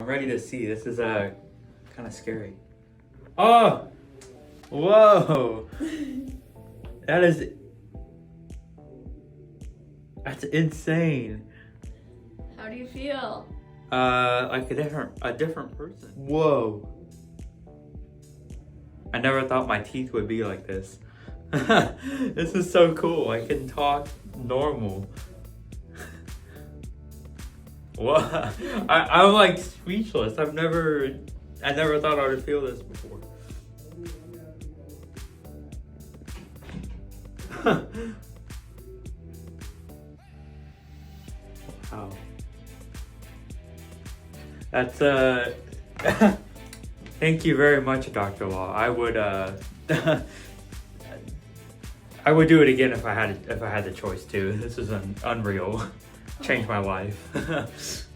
I'm ready to see. This is kind of scary. Oh! Whoa! That's insane. How do you feel? Like a different person. Whoa. I never thought my teeth would be like this. This is so cool. I can talk normal. What? I'm like speechless. I never thought I would feel this before. Wow. That's thank you very much, Dr. Law. I would I would do it again if I had the choice to. This is unreal. Changed my life.